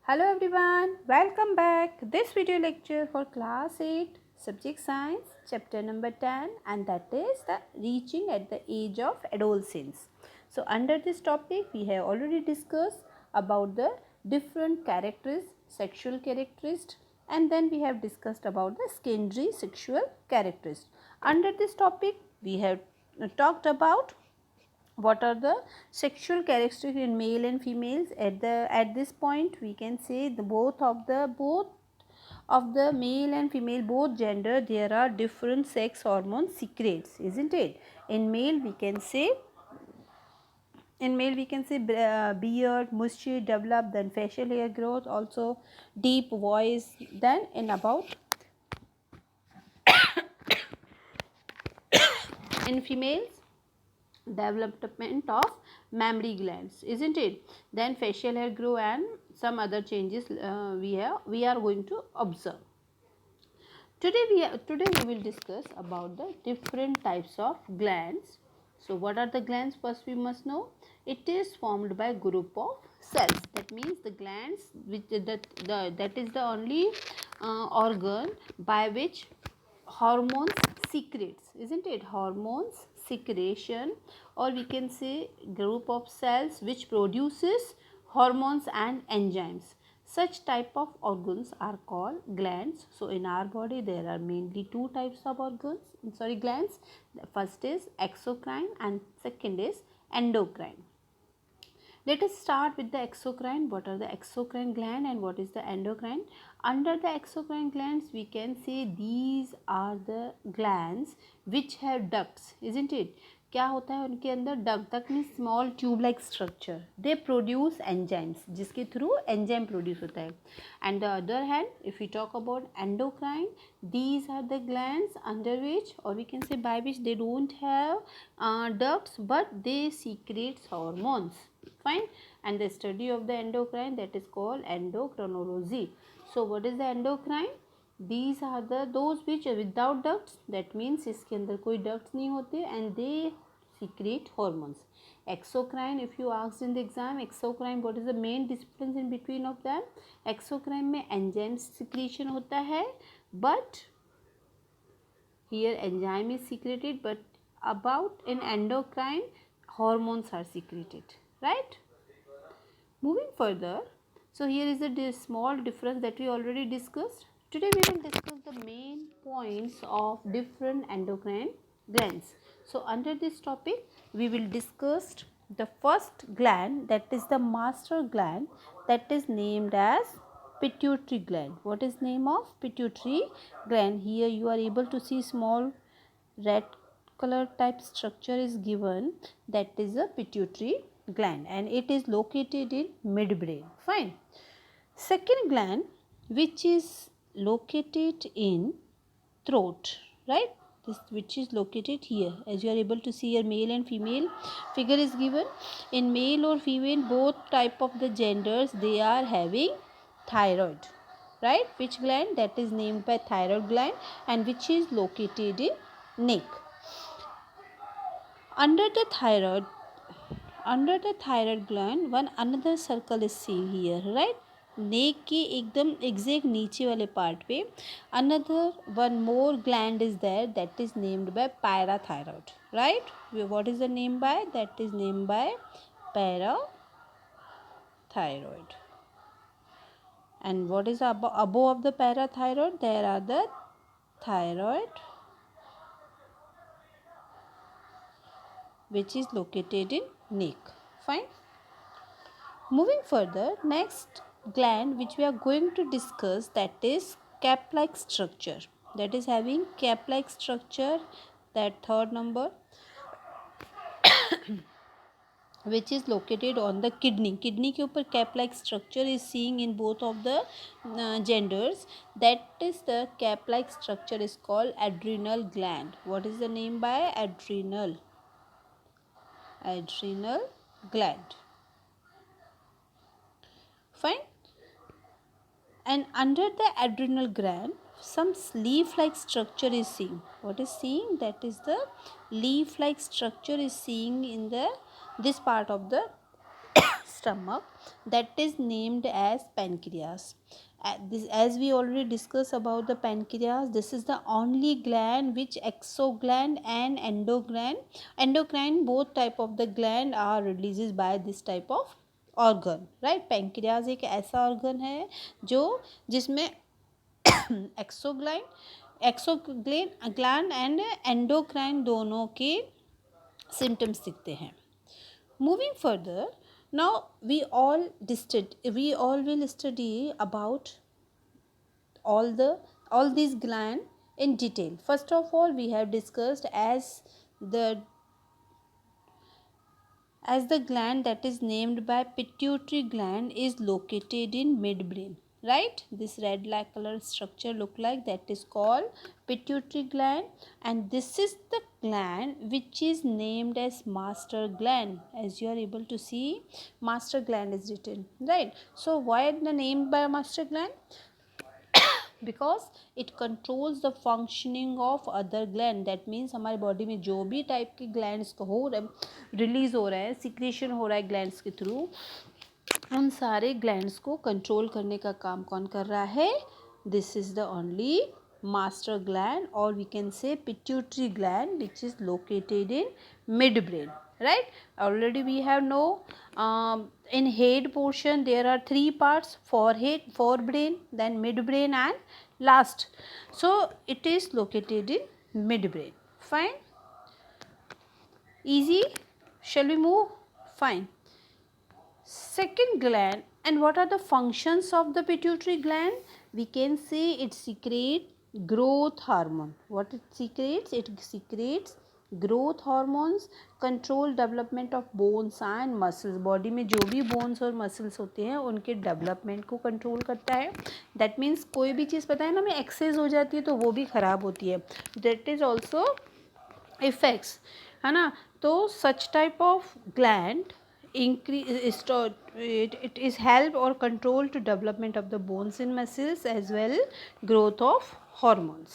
Hello everyone, welcome back. This video lecture for class 8 subject science chapter number 10, and that is the reaching at the age of adolescence. So under this topic we have already discussed about the different characteristics, sexual characteristics, and then we have discussed about the secondary sexual characteristics. Under this topic we have talked about what are the sexual characteristics in male and females. At this point we can say the both of the male and female, both gender, there are different sex hormone secretes, isn't it? In male we can say beard, mustache develop, then facial hair growth, also deep voice. Then in about in females, development of mammary glands, isn't it? Then facial hair grow and some other changes we are going to observe. Today we will discuss about the different types of glands. So what are the glands? First we must know it is formed by group of cells. That means the glands which that is the only organ by which hormones secretes, isn't it? Hormones secretion, or we can say group of cells which produces hormones and enzymes. Such type of organs are called glands. So in our body there are mainly two types of glands. The first is exocrine and second is endocrine. Let us start with the exocrine. What are the exocrine gland and what is the endocrine? Under the exocrine glands we can say these are the glands which have ducts, isn't it? क्या होता है उनके अंदर? Duct mean small tube like structure. They produce enzymes, जिसके through enzyme produce होता है. And the other hand if you talk about endocrine, these are the glands under which, or we can say by which, they don't have ducts but they secrete hormones. Fine. And the study of the endocrine, that is called endocrinology. So what is the endocrine? These are those which are without ducts. That means इसके अंदर कोई ducts नहीं होते and they secrete hormones. Exocrine, if you asked in the exam, exocrine, what is the main difference in between of them? Exocrine में enzyme secretion होता है, but here enzyme is secreted, but about in endocrine hormones are secreted, right? Moving further, so here is the small difference that we already discussed. Today we will discuss the main points of different endocrine glands. So under this topic we will discuss the first gland, that is the master gland, that is named as pituitary gland. What is name of pituitary gland? Here you are able to see small red color type structure is given, that is a pituitary gland, and it is located in midbrain. Fine. Second gland, which is located in throat, right? This which is located here, as you are able to see here, male and female figure is given. In male or female, both type of the genders, they are having thyroid, right? Which gland? That is named by thyroid gland, and which is located in neck. Under the thyroid gland, one another circle is seen here, right? नेक के एकदम exact नीचे वाले part पे another one more gland is there, that is named by parathyroid, right? What is the name by? That is name by parathyroid. And what is above of the parathyroid? There are the thyroid, which is located in neck. Fine. Moving further, next gland which we are going to discuss, that is cap-like structure, that is having cap-like structure, that third number, which is located on the kidney. Kidney के ऊपर cap-like structure is seen in both of the genders. That is the cap-like structure is called adrenal gland. What is the name by? Adrenal gland. Fine. And under the adrenal gland, some leaf-like structure is seen. What is seen? That is the leaf-like structure is seen in this part of the stomach that is named as pancreas. As we already discussed about the pancreas, this is the only gland which exogland and endocrine both type of the gland are releases by this type of organ, right? pancreas एक ऐसा organ है जो जिसमें एक्सोग्लैंड and endocrine दोनों के symptoms दिखते हैं. Moving further, now we all will study about all these gland in detail. First of all, we have discussed as the gland that is named by pituitary gland is located in midbrain, right? This red like color structure look like, that is called pituitary gland, and this is the gland which is named as master gland. As you are able to see, master gland is written, right? So why the name by master gland? Because it controls the functioning of other gland. That means हमारे body में जो भी type के glands को हो release हो रहा है, सिक्रेशन हो रहा है ग्लैंड्स के थ्रू, उन सारे ग्लैंड्स को कंट्रोल करने का काम कौन कर रहा है? This is the only master gland, or we can say pituitary gland, which is located in midbrain, right? Already we have in head portion there are three parts: forehead, forebrain, then midbrain and last. So it is located in midbrain. Fine, easy. Shall we move? Fine. Second gland, and what are the functions of the pituitary gland? We can say it secretes growth hormone. What it secretes? It secretes growth hormones, control development of bones and muscles. Body में जो भी bones और muscles होते हैं उनके development को control करता है. दैट मीन्स कोई भी चीज़ पता है ना, में एक्सेस हो जाती है तो वो भी ख़राब होती है. दैट इज़ ऑल्सो इफेक्ट्स, है ना. तो सच type of gland it is help or control to development of the bones and muscles as well growth of hormones.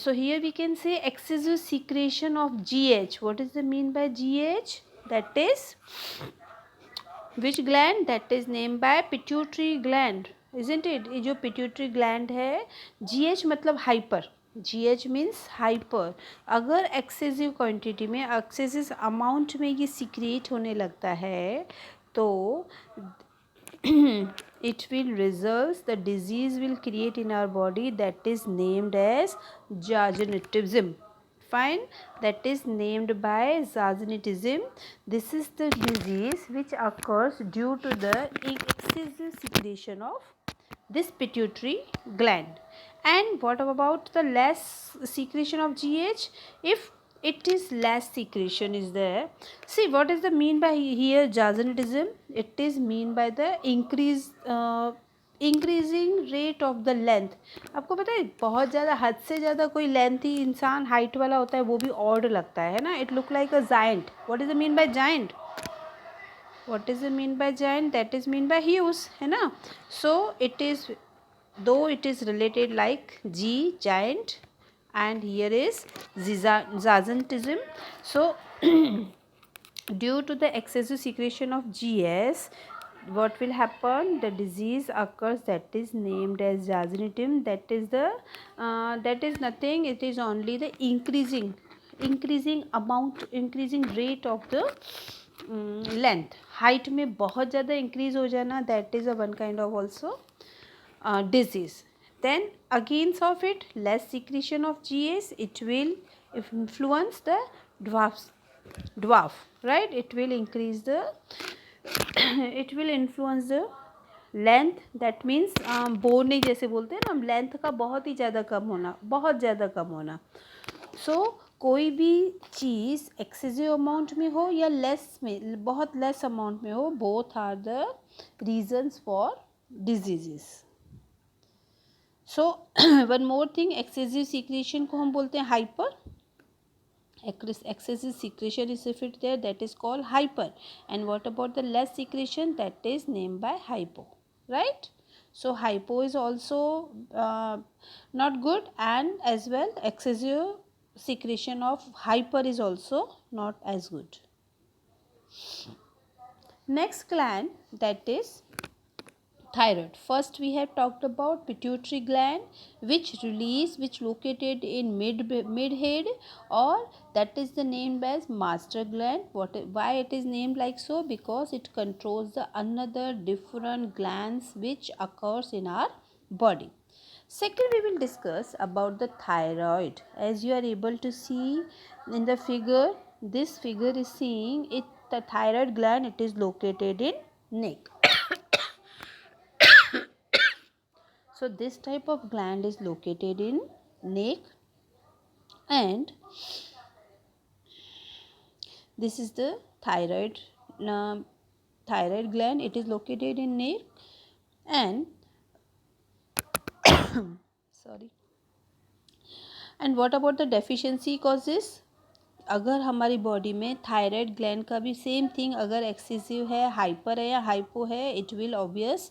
So here we can say excessive secretion of GH. What is the mean by GH? That is which gland? That is named by pituitary gland, isn't it? ये जो pituitary gland है, GH मतलब hyper. GH means hyper. अगर excessive quantity में, excessive amount में ये secret होने लगता है तो it will result, the disease will create in our body that is named as Zazen. Fine, that is named by Zazen. This is the disease which occurs due to the excessive secretion of this pituitary gland. And what about the less secretion of GH? If it is less secretion is there, see what is the mean by here Zazenism? It is mean by the increasing rate of the length. आपको पता है बहुत ज़्यादा, हद से ज़्यादा कोई lengthy इंसान हाइट वाला होता है वो भी ऑड लगता है ना. It look like a giant. What is the mean by giant? What is the mean by giant? That is mean by huge, है ना. So it is, though it is related like G, giant, and here is Zazentism. So due to the excessive secretion of GS, what will happen? The disease occurs that is named as Zazenism. That is the that is nothing. It is only the increasing amount, increasing rate of the length. Height में बहुत ज़्यादा increase हो जाना, that is a one kind of also disease. Then against of it less secretion of GS, it will influence the dwarf, right? It will increase the it will influence the length. That means बोने जैसे बोलते हैं ना हम, length का बहुत ही ज़्यादा कम होना, बहुत ज़्यादा कम होना. सो कोई भी चीज़ एक्सेसिव अमाउंट में हो या लेस में, बहुत लेस अमाउंट में हो, both are the reasons for diseases. So one more thing, excessive secretion को हम बोलते हैं hyper. excessive secretion is if it there, that is called hyper. And what about the less secretion? That is named by hypo, right? So hypo is also not good, and as well excessive secretion of hyper is also not as good. Next gland, that is thyroid. First we have talked about pituitary gland, which located in mid head, or that is the named as master gland. Why it is named like so? Because it controls the another different glands which occurs in our body. Second, we will discuss about the thyroid. As you are able to see in the figure, this figure is seeing it, the thyroid gland, it is located in neck. So this type of gland is located in neck, and this is the uh, thyroid gland. It is located in neck, and sorry. And what about the deficiency causes? अगर हमारी body में thyroid gland का भी same thing अगर excessive है, hyper है या hypo है, it will obvious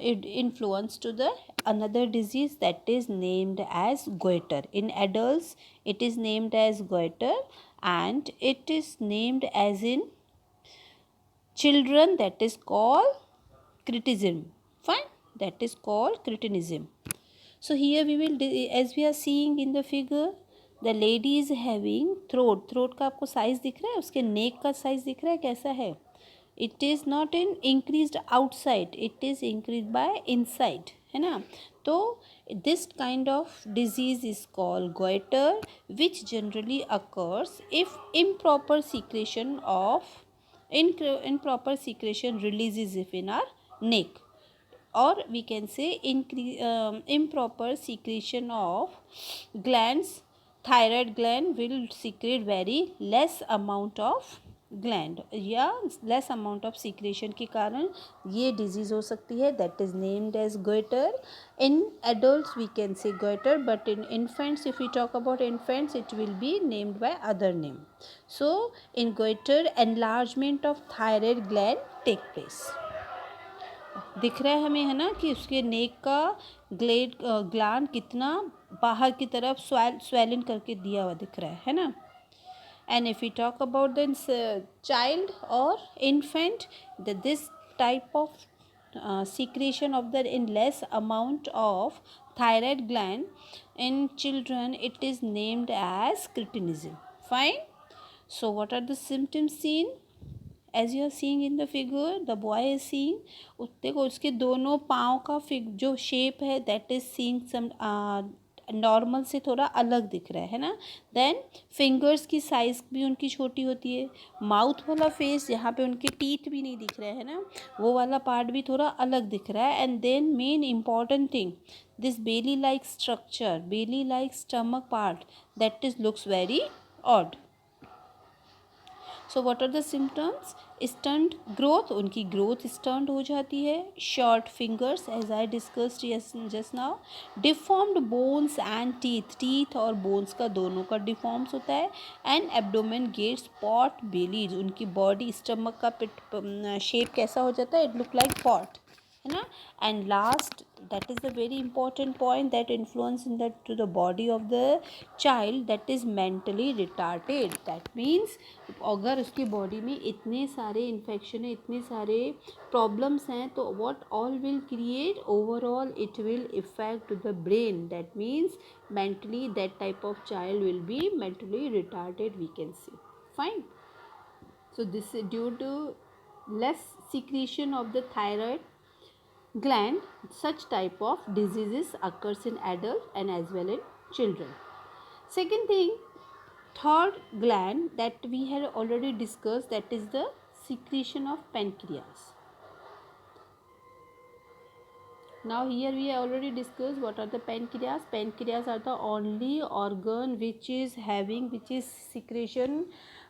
it influence to the another disease that is named as goiter. In adults it is named as goiter, and it is named as in children that is called cretinism. Fine, that is called cretinism. So here we will, as we are seeing in the figure, the lady is having throat का आपको size दिख रहा है, उसके नेक का size दिख रहा है कैसा है? It is not in increased outside, it is increased by inside, है ना? तो this kind of disease is called goiter, which generally occurs if improper secretion releases if in our neck, or we can say improper secretion of glands. Thyroid gland will secrete very less amount of gland या less amount of secretion के कारण ये disease हो सकती है, that is named as goitre. In adults we can say goitre, but in infants, if you talk about infants, it will be named by other name. So in goitre enlargement of thyroid gland take place. दिख रहा है हमें, है ना, कि उसके नेक का gland कितना बाहर की तरफ स्वेलन करके दिया हुआ दिख रहा है ना. And if we talk about the child or infant, this type of secretion of the in less amount of thyroid gland in children, it is named as cretinism. Fine. So what are the symptoms seen? As you are seeing in the figure, the boy is seeing, देखो उसके दोनों पाँव का जो shape है, that is seeing some normal से थोड़ा अलग दिख रहा है ना. देन फिंगर्स की साइज़ भी उनकी छोटी होती है. माउथ वाला फेस जहाँ पे उनके टीथ भी नहीं दिख रहे हैं ना, वो वाला पार्ट भी थोड़ा अलग दिख रहा है. And then main important thing, this belly like structure, belly like stomach part, that is looks very odd. So what are the symptoms? Stunt growth, उनकी ग्रोथ स्टंट हो जाती है. Short fingers, as I discussed just now. Deformed bones and teeth और bones का दोनों का deforms होता है. And abdomen gets pot bellies, उनकी बॉडी स्टमक का शेप कैसा हो जाता है? इट लुक लाइक पॉट, है ना. And last, that is the very important point that influence in the to the body of the child, that is mentally retarded. That means अगर उसकी body में इतने सारे इन्फेक्शन है, इतने सारे प्रॉब्लम्स हैं, तो what all will create, overall it will affect to the brain. That means mentally that type of child will be mentally retarded, we can say. Fine. So this is due to less secretion of the thyroid gland. Such type of diseases occurs in adult and as well in children. Second thing, third gland that we had already discussed, that is the secretion of pancreas. Now here we have already discussed what are the pancreas. Pancreas are the only organ which is secretion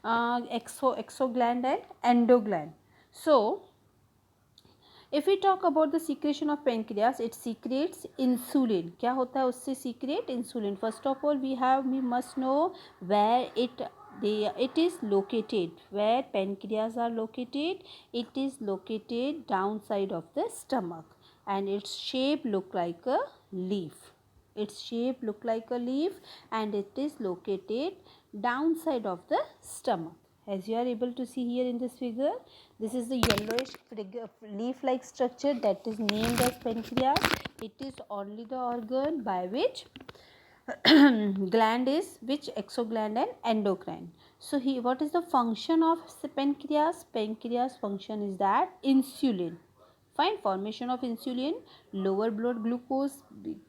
exogland and endogland. So if we talk about the secretion of pancreas, it secretes insulin. क्या होता है उससे secrete? Insulin. First of all, we must know where it is located. Where pancreas are located? It is located downside of the stomach, and its shape look like a leaf. Its shape look like a leaf, and it is located downside of the stomach. As you are able to see here in this figure, this is the yellowish leaf-like structure that is named as pancreas. It is only the organ by which gland is which exogland and endocrine. So here, what is the function of pancreas? Pancreas function is that insulin. Fine formation of insulin, lower blood glucose.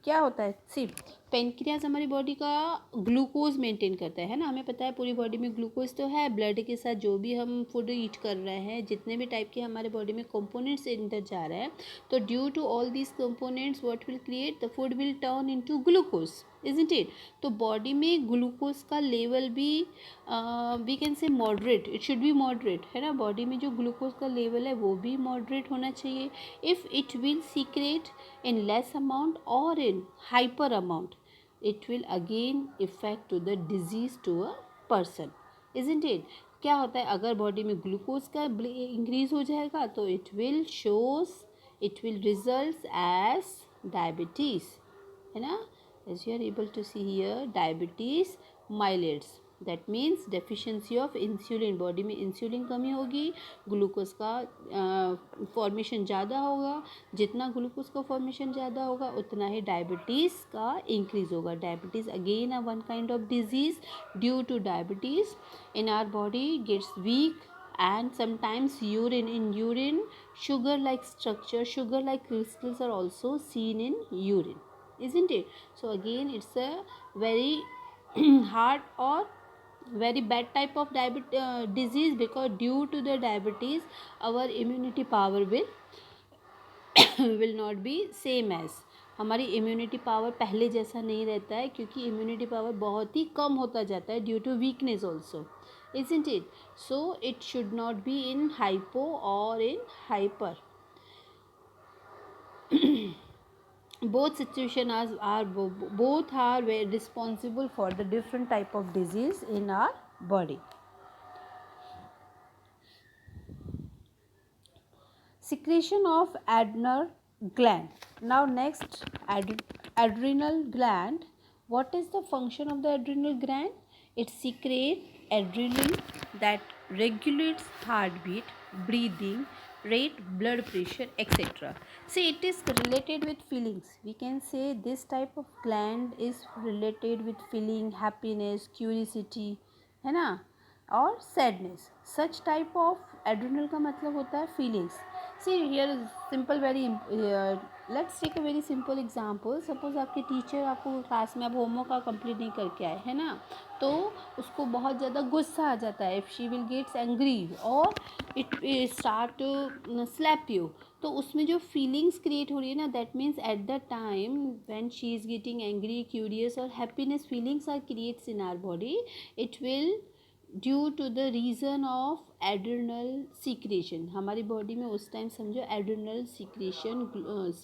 क्या होता है, सी pancreas हमारी body का glucose maintain करता है ना. हमें पता है पूरी बॉडी में ग्लूकोज तो है. ब्लड के साथ जो भी हम फूड ईट कर रहे हैं, जितने भी टाइप के हमारे बॉडी में कंपोनेंट्स अंदर जा रहे हैं, तो due to all these components what will create the food will turn into glucose, isn't it. तो बॉडी में ग्लूकोज का लेवल भी we can say moderate, it should be moderate, है ना. बॉडी में जो ग्लूकोज का लेवल है वो भी मॉडरेट होना चाहिए. If it will secrete in less amount और in hyper amount, it will again affect to the disease to a person, isn't it. क्या होता है, अगर बॉडी में ग्लूकोज का इंक्रीज हो जाएगा तो it will result as diabetes, है ना. As you are able to see here, diabetes mellitus, that means deficiency of insulin. Body में इंसुलिन कमी होगी, ग्लूकोज का फॉर्मेशन ज़्यादा होगा. जितना ग्लूकोज का फॉर्मेशन ज़्यादा होगा उतना ही डायबिटीज़ का इंक्रीज होगा. Diabetes again a one kind of disease. Due two diabetes in our body gets weak, and sometimes in urine sugar like structure, sugar like crystals are also seen in urine, isn't it. So again it's a very hard or very bad type of disease, because due to the diabetes our immunity power will not be same as, हमारी immunity power पहले जैसा नहीं रहता है, क्योंकि immunity power बहुत ही कम होता जाता है due to weakness also, isn't it. So it should not be in hypo or in hyper. Both situation both are very responsible for the different type of disease in our body. Secretion of adrenal gland. Now next, adrenal gland. What is the function of the adrenal gland? It secretes adrenaline that regulates heartbeat, breathing rate, blood pressure, etc. See, it is related with feelings. We can say this type of gland is related with feeling, happiness, curiosity, है ना, और sadness. Such type of adrenal का मतलब होता है feelings. See here simple very let's take a very simple example. Suppose आपके teacher आपको class में अब होमवर्क का कंप्लीट नहीं करके आए, है ना, तो उसको बहुत ज़्यादा गुस्सा आ जाता है. If she will gets angry और इट स्टार्ट स्लैप यू, तो उसमें जो फीलिंग्स क्रिएट हो रही है ना, that means at the time when she is getting angry, curious और happiness feelings are creates in our body. It will due to the reason of adrenal secretion. हमारी body में उस टाइम समझो adrenal secretion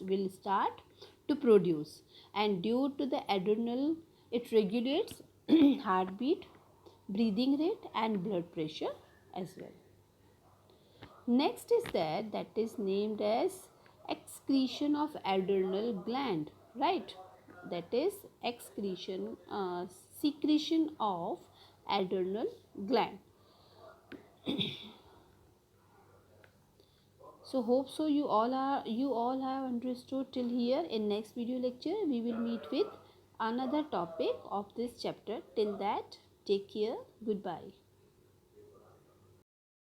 will start to produce, and due to the adrenal it regulates heartbeat, breathing rate and blood pressure as well. Next is that is named as excretion of adrenal gland, right? That is secretion of adrenal gland. So hope so you all have understood till here. In next video lecture we will meet with another topic of this chapter. Till that, take care. Goodbye.